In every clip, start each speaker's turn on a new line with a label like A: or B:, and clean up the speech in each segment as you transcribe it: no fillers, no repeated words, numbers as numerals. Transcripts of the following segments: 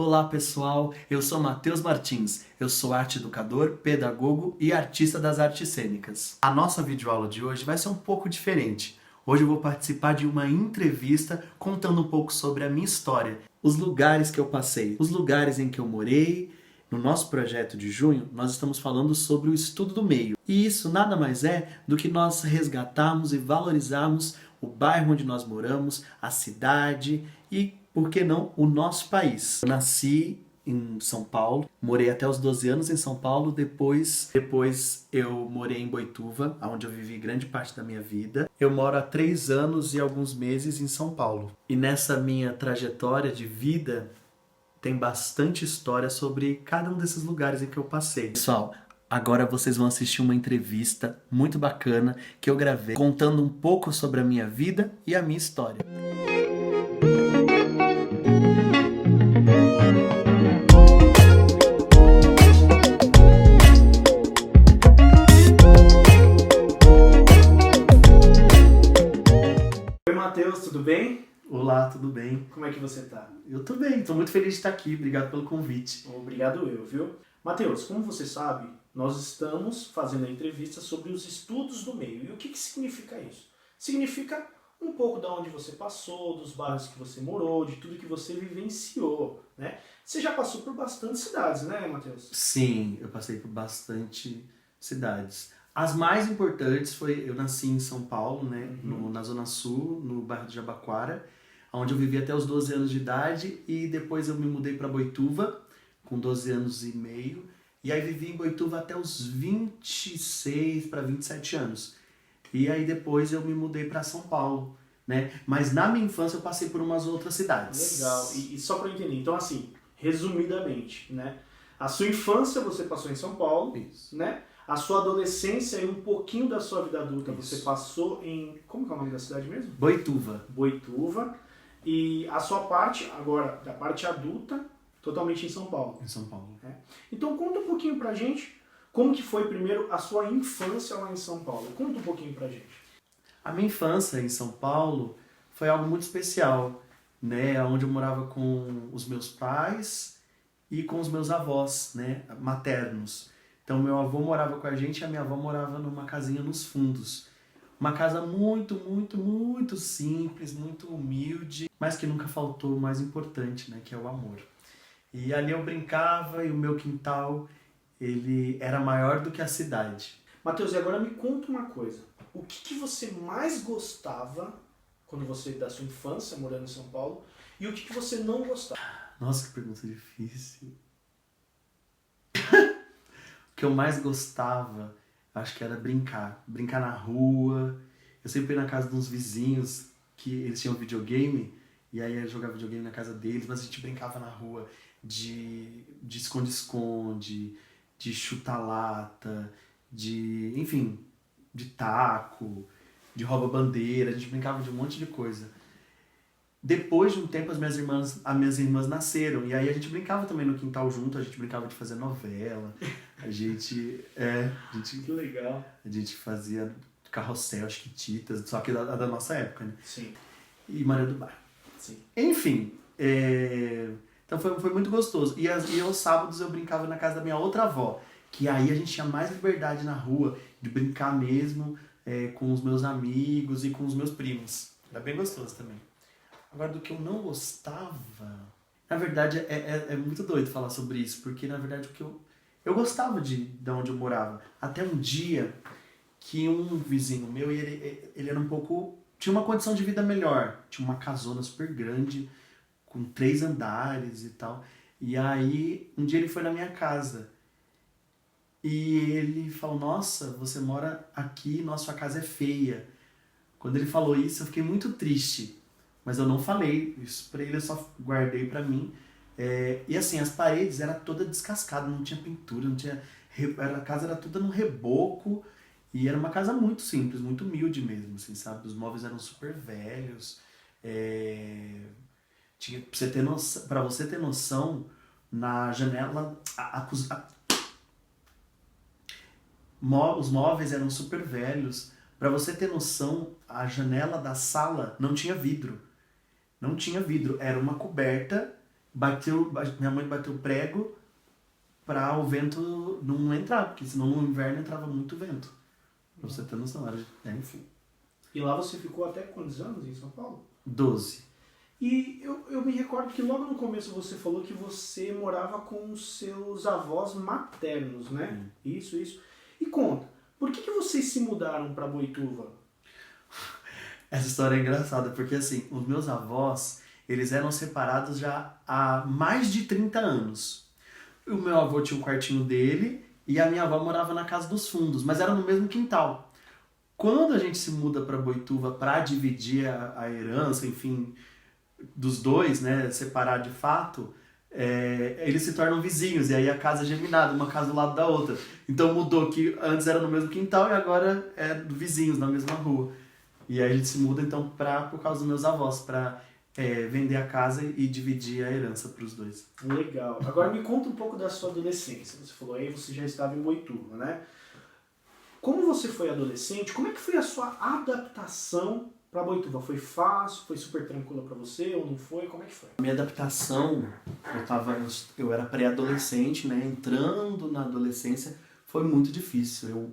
A: Olá pessoal, eu sou Matheus Martins, eu sou arte educador, pedagogo e artista das artes cênicas. A nossa videoaula de hoje vai ser um pouco diferente. Hoje eu vou participar de uma entrevista contando um pouco sobre a minha história, os lugares que eu passei, os lugares em que eu morei. No nosso projeto de junho, nós estamos falando sobre o estudo do meio. E isso nada mais é do que nós resgatarmos e valorizarmos o bairro onde nós moramos, a cidade e, por que não, o nosso país. Eu nasci em São Paulo, morei até os 12 anos em São Paulo, depois eu morei em Boituva, onde eu vivi grande parte da minha vida. Eu moro há 3 anos e alguns meses em São Paulo. E nessa minha trajetória de vida, tem bastante história sobre cada um desses lugares em que eu passei. Pessoal, agora vocês vão assistir uma entrevista muito bacana que eu gravei contando um pouco sobre a minha vida e a minha história.
B: Oi, Matheus, tudo bem?
A: Olá, tudo bem?
B: Como é que você tá?
A: Eu tô bem, tô muito feliz de estar aqui. Obrigado pelo convite.
B: Obrigado eu, viu? Matheus, como você sabe, nós estamos fazendo a entrevista sobre os estudos do meio. E o que significa isso? Significa um pouco de onde você passou, dos bairros que você morou, de tudo que você vivenciou, né? Você já passou por bastante cidades, né, Matheus?
A: Sim, eu passei por bastante cidades. As mais importantes foi, eu nasci em São Paulo, né, na Zona Sul, no bairro de Jabaquara, onde eu vivi até os 12 anos de idade, e depois eu me mudei para Boituva, com 12 anos e meio, e aí vivi em Boituva até os 26 para 27 anos. E aí depois eu me mudei para São Paulo, né? Mas na minha infância eu passei por umas outras cidades.
B: Legal. E só para eu entender, então assim, resumidamente, né? A sua infância você passou em São Paulo,
A: Isso.
B: né? A sua adolescência e um pouquinho da sua vida adulta
A: Isso.
B: você passou em... Como que é o nome da cidade mesmo?
A: Boituva.
B: Boituva. E a sua parte, agora, da parte adulta, totalmente em São Paulo.
A: Em São Paulo.
B: Né? Então conta um pouquinho pra gente como que foi primeiro a sua infância lá em São Paulo. Conta um pouquinho pra gente.
A: A minha infância em São Paulo foi algo muito especial, né? Onde eu morava com os meus pais e com os meus avós, né? Maternos. Então meu avô morava com a gente e a minha avó morava numa casinha nos fundos. Uma casa muito, muito, muito simples, muito humilde, mas que nunca faltou o mais importante, né? Que é o amor. E ali eu brincava e o meu quintal, ele era maior do que a cidade.
B: Matheus, e agora me conta uma coisa. O que você mais gostava quando você, da sua infância, morando em São Paulo, e o que você não gostava?
A: Nossa, que pergunta difícil. O que eu mais gostava, acho que era brincar. Brincar na rua. Eu sempre ia na casa de uns vizinhos que eles tinham videogame, e aí eu jogava videogame na casa deles, mas a gente brincava na rua de esconde-esconde, de chuta-lata, enfim, de taco, de rouba-bandeira, a gente brincava de um monte de coisa. Depois de um tempo as minhas irmãs nasceram, e aí a gente brincava também no quintal junto, a gente brincava de fazer novela, a gente
B: Que legal.
A: a gente fazia carrossel, chiquititas, só que da nossa época, né?
B: Sim,
A: E Maria do Bairro.
B: sim.
A: Enfim, então foi muito gostoso. E aos sábados eu brincava na casa da minha outra avó, que aí a gente tinha mais liberdade na rua, de brincar mesmo com os meus amigos e com os meus primos. Era bem gostoso também. Agora, do que eu não gostava... Na verdade, é muito doido falar sobre isso, porque, na verdade, o que eu gostava de onde eu morava. Até um dia que um vizinho meu, ele era um pouco... Tinha uma condição de vida melhor. Tinha uma casona super grande, com 3 andares e tal. E aí, um dia ele foi na minha casa. E ele falou, nossa, você mora aqui, nossa, sua casa é feia. Quando ele falou isso, eu fiquei muito triste. Mas eu não falei isso pra ele, eu só guardei pra mim. E assim, as paredes eram todas descascadas, não tinha pintura, não tinha... A casa era toda no reboco. E era uma casa muito simples, muito humilde mesmo, assim, sabe? Os móveis eram super velhos. Tinha, pra você ter noção, na janela... Os móveis eram super velhos. Pra você ter noção, a janela da sala não tinha vidro. Não tinha vidro, era uma coberta minha mãe bateu prego para o vento não entrar, porque senão no inverno entrava muito vento. Pra você ter noção, enfim.
B: E lá você ficou até quantos anos em São Paulo?
A: 12.
B: E eu me recordo que logo no começo você falou que você morava com os seus avós maternos, né? Isso. E conta, por que vocês se mudaram para Boituva?
A: Essa história é engraçada, porque assim, os meus avós, eles eram separados já há mais de 30 anos. O meu avô tinha um quartinho dele e a minha avó morava na casa dos fundos, mas era no mesmo quintal. Quando a gente se muda para Boituva para dividir a herança, enfim, dos dois, né, separar de fato, eles se tornam vizinhos, e aí a casa é geminada, uma casa do lado da outra. Então mudou que antes era no mesmo quintal e agora é vizinhos, na mesma rua. E aí a gente se muda então por causa dos meus avós, para vender a casa e dividir a herança para os dois.
B: Legal. Agora me conta um pouco da sua adolescência. Você falou aí, você já estava em Boituva, né? Como você foi adolescente, como é que foi a sua adaptação para Boituva? Foi fácil? Foi super tranquila para você ou não foi? Como é que foi?
A: A minha adaptação, eu era pré-adolescente, né? Entrando na adolescência, foi muito difícil. Eu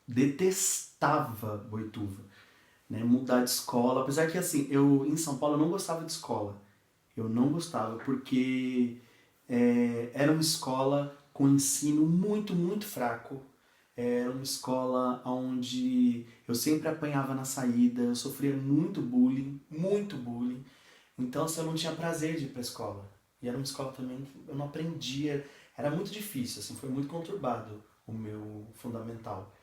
A: detestava Boituva, né? Mudar de escola. Apesar que, assim, em São Paulo eu não gostava de escola. Eu não gostava, porque era uma escola com ensino muito, muito fraco. Era uma escola onde eu sempre apanhava na saída, eu sofria muito bullying, muito bullying. Então, assim, eu não tinha prazer de ir para a escola. E era uma escola também que eu não aprendia, era muito difícil, assim, foi muito conturbado o meu fundamental.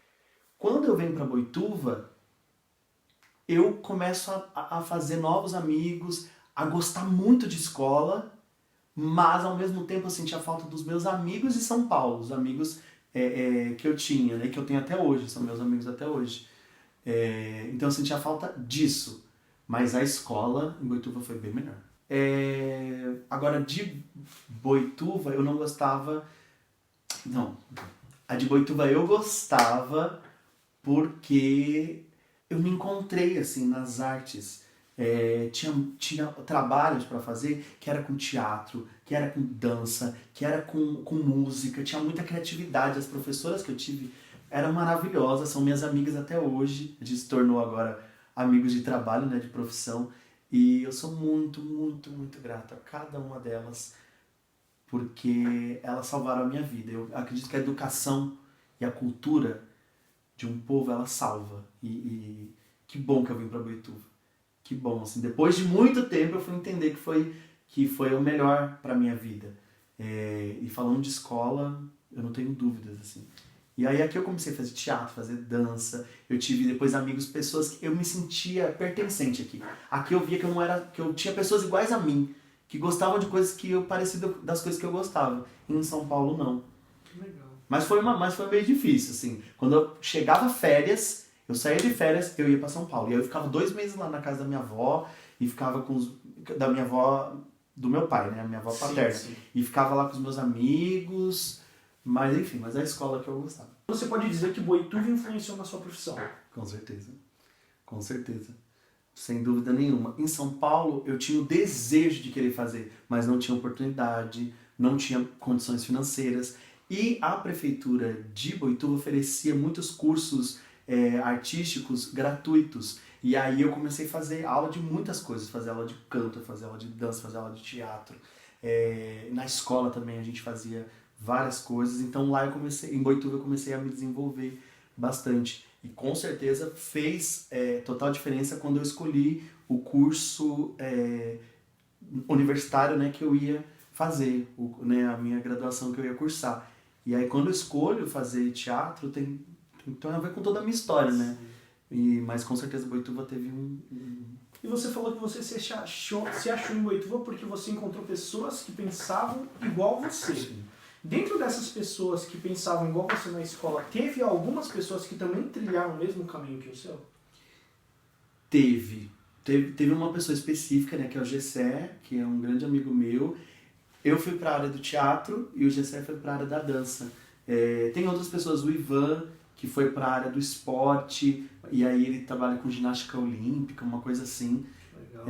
A: Quando eu venho para Boituva, eu começo a fazer novos amigos, a gostar muito de escola, mas ao mesmo tempo eu sentia falta dos meus amigos de São Paulo, os amigos que eu tinha, né, que eu tenho até hoje, são meus amigos até hoje. Então eu sentia falta disso, mas a escola em Boituva foi bem melhor. Agora, de Boituva eu não gostava... Não, a de Boituva eu gostava porque eu me encontrei assim nas artes. Tinha trabalhos para fazer que era com teatro, que era com dança, que era com música, tinha muita criatividade. As professoras que eu tive eram maravilhosas, são minhas amigas até hoje, a gente se tornou agora amigos de trabalho, né, de profissão, e eu sou muito, muito, muito grato a cada uma delas, porque elas salvaram a minha vida. Eu acredito que a educação e a cultura de um povo, ela salva, e que bom que eu vim para Boituva. Que bom, assim, depois de muito tempo eu fui entender que foi o melhor para minha vida. E falando de escola, eu não tenho dúvidas, assim. E aí aqui eu comecei a fazer teatro, fazer dança, eu tive depois amigos, pessoas que eu me sentia pertencente aqui. Aqui eu via que eu tinha pessoas iguais a mim, que gostavam de coisas que eu parecido das coisas que eu gostava. E em São Paulo não.
B: Que legal.
A: Mas foi meio difícil, assim. Quando eu chegava férias, eu saía de férias, eu ia para São Paulo. E aí eu ficava 2 meses lá na casa da minha avó, e ficava da minha avó, do meu pai, né? A minha avó paterna.
B: Sim.
A: E ficava lá com os meus amigos, mas enfim, mas é a escola que eu gostava.
B: Você pode dizer que Boituva influenciou na sua profissão?
A: Com certeza. Com certeza. Sem dúvida nenhuma. Em São Paulo, eu tinha o desejo de querer fazer, mas não tinha oportunidade, não tinha condições financeiras. E a prefeitura de Boituva oferecia muitos cursos artísticos gratuitos. E aí eu comecei a fazer aula de muitas coisas, fazer aula de canto, fazer aula de dança, fazer aula de teatro. Na escola também a gente fazia várias coisas. Então lá em Boituva eu comecei a me desenvolver bastante. E com certeza fez total diferença quando eu escolhi o curso universitário, né, que eu ia fazer, a minha graduação que eu ia cursar. E aí quando eu escolho fazer teatro, tem a ver com toda a minha história, né? Mas com certeza Boituva teve
B: E você falou que você se achou em Boituva porque você encontrou pessoas que pensavam igual você.
A: Sim.
B: Dentro dessas pessoas que pensavam igual você na escola, teve algumas pessoas que também trilharam o mesmo caminho que o seu?
A: Teve uma pessoa específica, né, que é o Gessé, que é um grande amigo meu. Eu fui para a área do teatro e o Gessé foi para a área da dança. Tem outras pessoas, o Ivan, que foi para a área do esporte, e aí ele trabalha com ginástica olímpica, uma coisa assim.
B: Legal.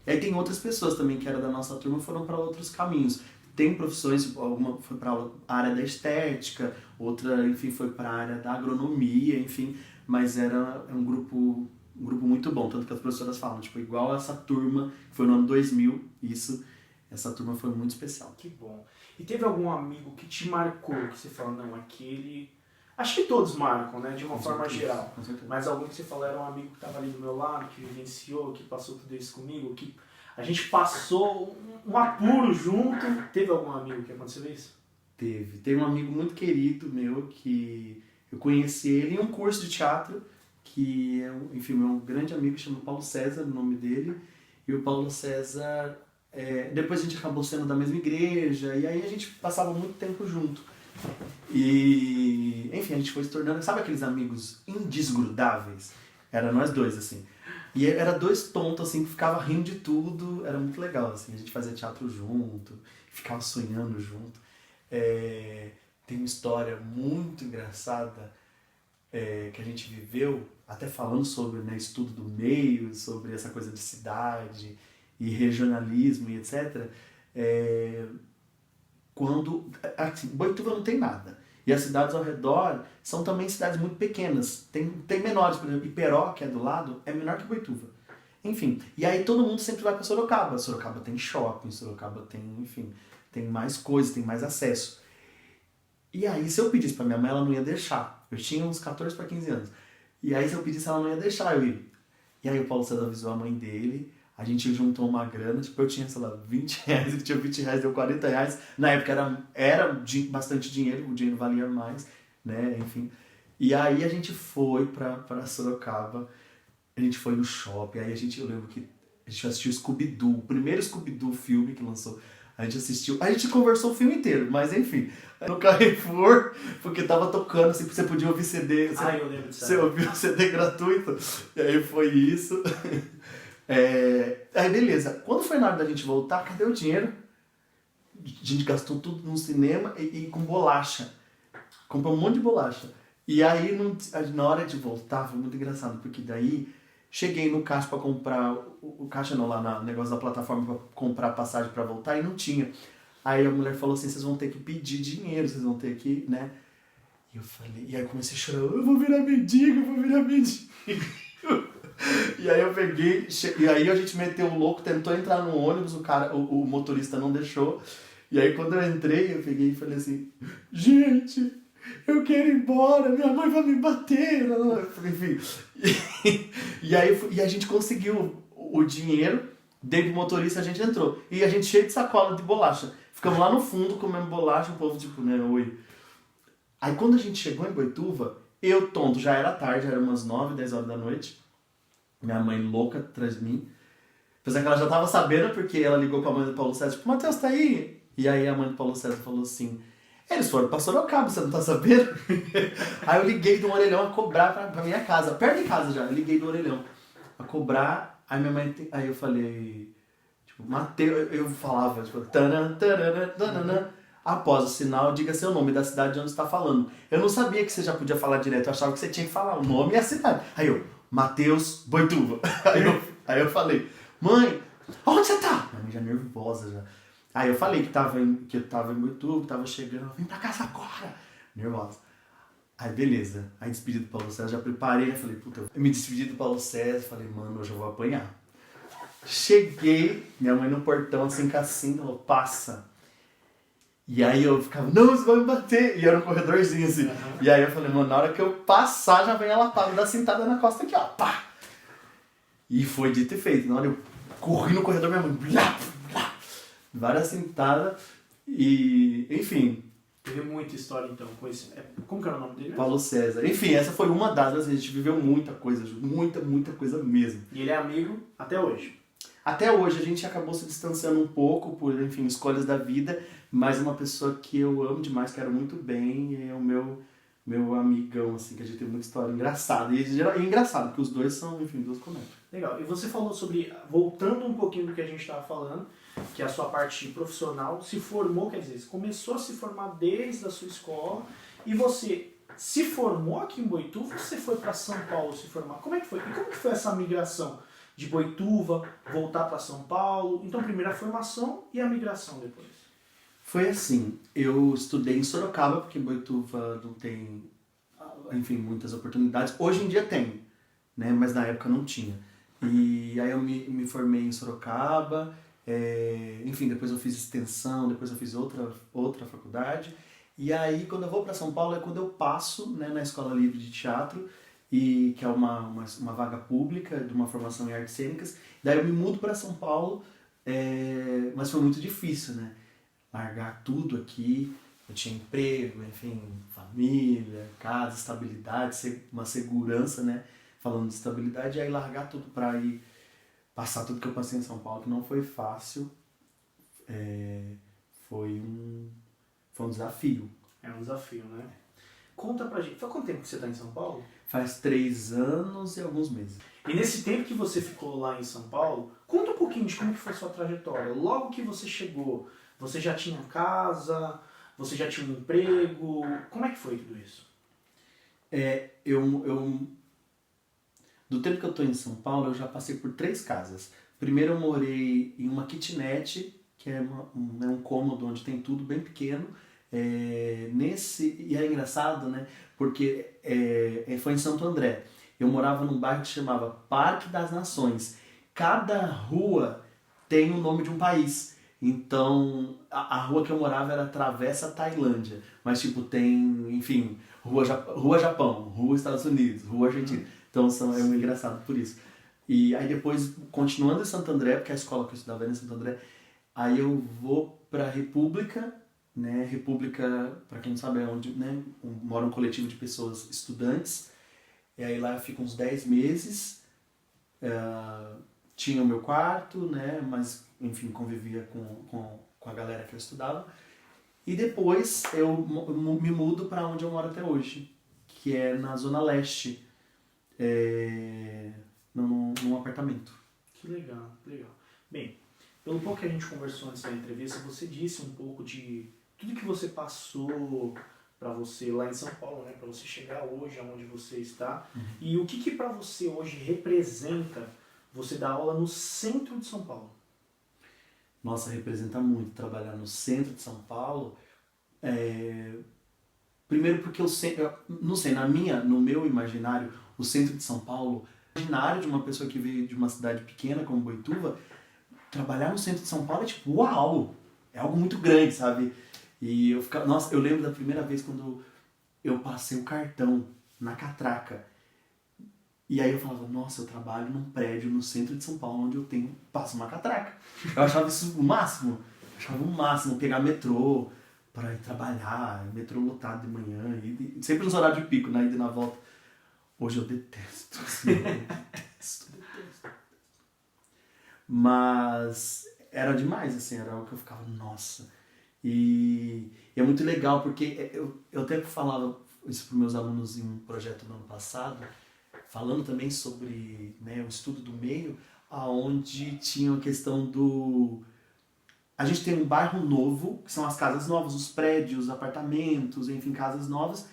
A: E aí tem outras pessoas também que eram da nossa turma foram para outros caminhos. Tem profissões, alguma foi para a área da estética, outra, enfim, foi para a área da agronomia, enfim, mas era um grupo muito bom, tanto que as professoras falam, tipo, igual essa turma, foi no ano 2000, essa turma foi muito especial.
B: Que bom. E teve algum amigo que te marcou, que você fala, não, aquele... Acho que todos marcam, né, de uma forma geral.
A: Com certeza.
B: Mas algum que você falou era um amigo que estava ali do meu lado, que vivenciou, que passou tudo isso comigo, que a gente passou um apuro junto. Teve algum amigo que aconteceu isso?
A: Teve um amigo muito querido meu que eu conheci ele em um curso de teatro, que é enfim, é um grande amigo, chama Paulo César, o nome dele, e o Paulo César, depois a gente acabou sendo da mesma igreja, e aí a gente passava muito tempo junto. E, enfim, a gente foi se tornando, sabe aqueles amigos indesgrudáveis? Era nós dois, assim. E era dois tontos, assim, que ficava rindo de tudo, era muito legal, assim, a gente fazia teatro junto, ficava sonhando junto. Tem uma história muito engraçada que a gente viveu, até falando sobre, né, estudo do meio, sobre essa coisa de cidade e regionalismo e etc. Quando, assim, Boituva não tem nada. E as cidades ao redor são também cidades muito pequenas. Tem menores, por exemplo, Iperó, que é do lado, é menor que Boituva. Enfim, e aí todo mundo sempre vai para Sorocaba. Sorocaba tem shopping, Sorocaba tem, enfim, tem mais coisas, tem mais acesso. E aí se eu pedisse para minha mãe, ela não ia deixar. Eu tinha uns 14 para 15 anos. E aí se eu pedisse, ela não ia deixar eu ir. E aí o Paulo César avisou a mãe dele, a gente juntou uma grana, tipo, eu tinha, sei lá, 20 reais, ele tinha 20 reais, deu 40 reais. Na época era bastante dinheiro, o dinheiro valia mais, né, enfim. E aí a gente foi pra Sorocaba, a gente foi no shopping, aí eu lembro que a gente assistiu Scooby-Doo, o primeiro Scooby-Doo filme que lançou. A gente assistiu, a gente conversou o filme inteiro, mas enfim, no Carrefour, porque tava tocando, assim, você podia ouvir CD,
B: Eu lembro disso.
A: você ouviu o CD gratuito, e aí foi isso. Aí beleza, quando foi na hora da gente voltar, cadê o dinheiro? A gente gastou tudo no cinema e com bolacha. Comprou um monte de bolacha. E aí na hora de voltar foi muito engraçado, porque daí cheguei no caixa pra comprar, o caixa não, lá no negócio da plataforma pra comprar passagem pra voltar e não tinha. Aí a mulher falou assim, vocês vão ter que pedir dinheiro, vocês vão ter que, né? E eu falei, e aí eu comecei a chorar, eu vou virar mendigo. E aí eu peguei, e aí a gente meteu o louco, tentou entrar no ônibus, o motorista não deixou. E aí quando eu entrei, eu peguei e falei assim, gente, eu quero ir embora, minha mãe vai me bater. Enfim. E aí e a gente conseguiu o dinheiro, dei pro motorista, a gente entrou. E a gente cheio de sacola de bolacha. Ficamos lá no fundo comendo bolacha, o povo tipo, né, oi. Aí quando a gente chegou em Boituva, eu tonto, já era tarde, era umas 9, 10 horas da noite. Minha mãe louca atrás de mim. Apesar que ela já tava sabendo, porque ela ligou pra mãe do Paulo César, tipo, Matheus, tá aí? E aí a mãe do Paulo César falou assim, eles foram pra Sorocaba, você não tá sabendo? Aí eu liguei do orelhão a cobrar pra minha casa, perto de casa já, eu liguei do orelhão a cobrar, aí minha mãe, aí eu falei, tipo, Matheus, eu falava, tipo, taran, taran, taran, após o sinal, diga seu nome da cidade de onde você tá falando. Eu não sabia que você já podia falar direto, eu achava que você tinha que falar o nome e a cidade. Aí eu, Matheus Boituva. Aí eu falei, mãe, onde você tá? Minha mãe já nervosa já. Aí eu falei que eu tava em Boituva, que tava chegando, vem pra casa agora. Nervosa. Aí beleza, aí despedi do Paulo César, já preparei, né? Falei, puta, eu me despedi do Paulo César, falei, mano, hoje eu vou apanhar. Cheguei, minha mãe no portão, assim, com assim, falou, passa. E aí eu ficava, não, você vai me bater. E era um corredorzinho assim. Uhum. E aí eu falei, mano, na hora que eu passar, já vem ela pá, me dar sentada na costa aqui, ó, pá. E foi dito e feito. Na hora eu corri no corredor, minha mãe, blá, blá, várias sentadas. E, enfim.
B: Teve muita história então com esse. Como que era o nome dele?
A: Paulo César. Enfim, essa foi uma das, a gente viveu muita coisa, muita coisa mesmo.
B: E ele é amigo até hoje.
A: Até hoje a gente acabou se distanciando um pouco por, enfim, escolhas da vida, mas uma pessoa que eu amo demais, quero muito bem, é o meu amigão, assim, que a gente tem muita história engraçada. E é engraçado, porque os dois são, enfim, duas comédias.
B: Legal. E você falou sobre, voltando um pouquinho do que a gente estava falando, que a sua parte profissional se formou, quer dizer, você começou a se formar desde a sua escola, e você se formou aqui em Boituva ou você foi para São Paulo se formar? Como é que foi? E como que foi essa migração? de Boituva, voltar para São Paulo. Então, primeiro a formação e a migração depois.
A: Foi assim, eu estudei em Sorocaba, porque em Boituva não tem, enfim, muitas oportunidades. Hoje em dia tem, né? Mas na época não tinha. E aí eu me formei em Sorocaba, enfim, depois eu fiz extensão, depois eu fiz outra faculdade. E aí, quando eu vou para São Paulo, é quando eu passo, né, na Escola Livre de Teatro, que é uma vaga pública de uma formação em artes cênicas. Daí eu me mudo para São Paulo, mas foi muito difícil, né? Largar tudo aqui. Eu tinha emprego, enfim, família, casa, estabilidade, uma segurança, né? Falando de estabilidade, e aí largar tudo para ir passar tudo que eu passei em São Paulo, que não foi fácil, foi um desafio.
B: É um desafio, né? Conta pra gente, faz quanto tempo que você está em São Paulo?
A: Faz 3 anos e alguns meses.
B: E nesse tempo que você ficou lá em São Paulo, conta um pouquinho de como que foi a sua trajetória. Logo que você chegou, você já tinha casa, você já tinha um emprego, como é que foi tudo isso?
A: Do tempo que eu estou em São Paulo, eu já passei por 3 casas. Primeiro eu morei em uma kitnet, que é um cômodo onde tem tudo bem pequeno. E é engraçado, né? Porque foi em Santo André. Eu morava num bairro que se chamava Parque das Nações. Cada rua tem o nome de um país. Então, a rua que eu morava era Travessa Tailândia. Mas, tipo, tem, enfim, Rua Japão, Rua Estados Unidos, Rua Argentina. Então, é muito engraçado por isso. E aí depois, continuando em Santo André, porque a escola que eu estudava era em Santo André, aí eu vou para República, né? República, para quem não sabe, é onde, né, mora um coletivo de pessoas estudantes. E aí lá eu fico uns 10 meses. Tinha o meu quarto, né? Mas, enfim, convivia com a galera que eu estudava. E depois eu me mudo para onde eu moro até hoje, que é na Zona Leste, num apartamento.
B: Que legal, que legal. Bem, pelo pouco que a gente conversou antes da entrevista, você disse um pouco de tudo que você passou para você lá em São Paulo, né? Para você chegar hoje aonde você está.
A: Uhum.
B: E o que para você hoje representa você dar aula no centro de São Paulo?
A: Nossa, representa muito trabalhar no centro de São Paulo. Primeiro porque eu não sei, no meu imaginário, o centro de São Paulo, o imaginário de uma pessoa que veio de uma cidade pequena como Boituva, trabalhar no centro de São Paulo é tipo, uau! É algo muito grande, sabe? E eu lembro da primeira vez quando eu passei o cartão na catraca. E aí eu falava, nossa, eu trabalho num prédio no centro de São Paulo onde eu passo uma catraca. Eu achava isso o máximo. Eu achava o máximo pegar metrô para ir trabalhar, metrô lotado de manhã, sempre nos horários de pico, na ida e na volta. Hoje eu detesto, assim, eu detesto. Mas era demais, assim, era algo que eu ficava, nossa. E é muito legal, porque eu até falava isso para meus alunos em um projeto no ano passado, falando também sobre, né, o estudo do meio, onde tinha a questão do... A gente tem um bairro novo, que são as casas novas, os prédios, apartamentos, enfim, casas novas,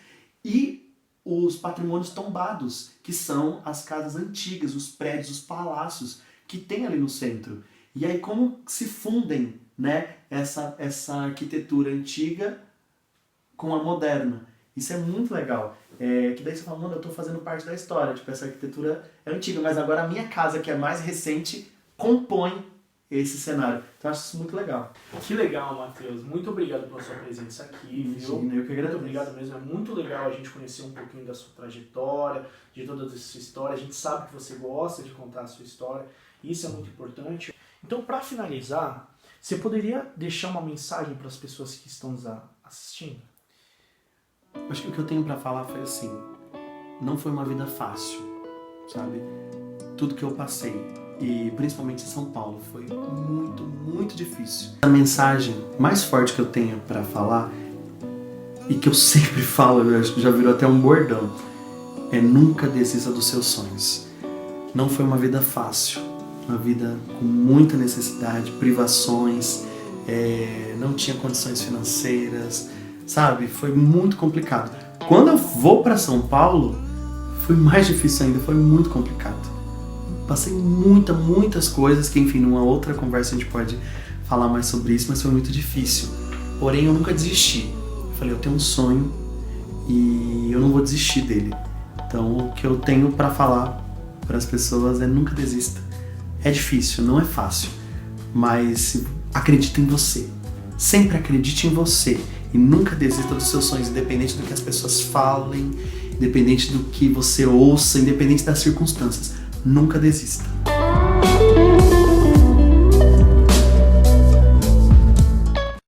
A: e os patrimônios tombados, que são as casas antigas, os prédios, os palácios, que tem ali no centro. E aí como se fundem, né, essa arquitetura antiga com a moderna. Isso é muito legal. Que daí você fala, mano, eu estou fazendo parte da história. Tipo, essa arquitetura é antiga, mas agora a minha casa, que é mais recente, compõe esse cenário. Então eu acho isso muito legal.
B: Que legal, Matheus. Muito obrigado pela sua presença aqui, viu?
A: Eu que agradeço.
B: Muito obrigado mesmo. É muito legal a gente conhecer um pouquinho da sua trajetória, de toda essa sua história. A gente sabe que você gosta de contar a sua história. Isso é muito importante. Então, para finalizar, você poderia deixar uma mensagem para as pessoas que estão nos assistindo?
A: Acho que o que eu tenho para falar foi assim, não foi uma vida fácil, sabe? Tudo que eu passei, e principalmente em São Paulo, foi muito, muito difícil. A mensagem mais forte que eu tenho para falar, e que eu sempre falo, eu acho que já virou até um bordão, é nunca desista dos seus sonhos. Não foi uma vida fácil, uma vida com muita necessidade, privações, não tinha condições financeiras, sabe? Foi muito complicado. Quando eu vou para São Paulo, foi mais difícil ainda, foi muito complicado. passei muitas coisas, que enfim, numa outra conversa a gente pode falar mais sobre isso, mas foi muito difícil. Porém, eu nunca desisti. Eu falei, eu tenho um sonho e eu não vou desistir dele. Então, o que eu tenho para falar para as pessoas é nunca desista. É difícil, não é fácil, mas acredite em você. Sempre acredite em você e nunca desista dos seus sonhos, independente do que as pessoas falem, independente do que você ouça, independente das circunstâncias. Nunca desista.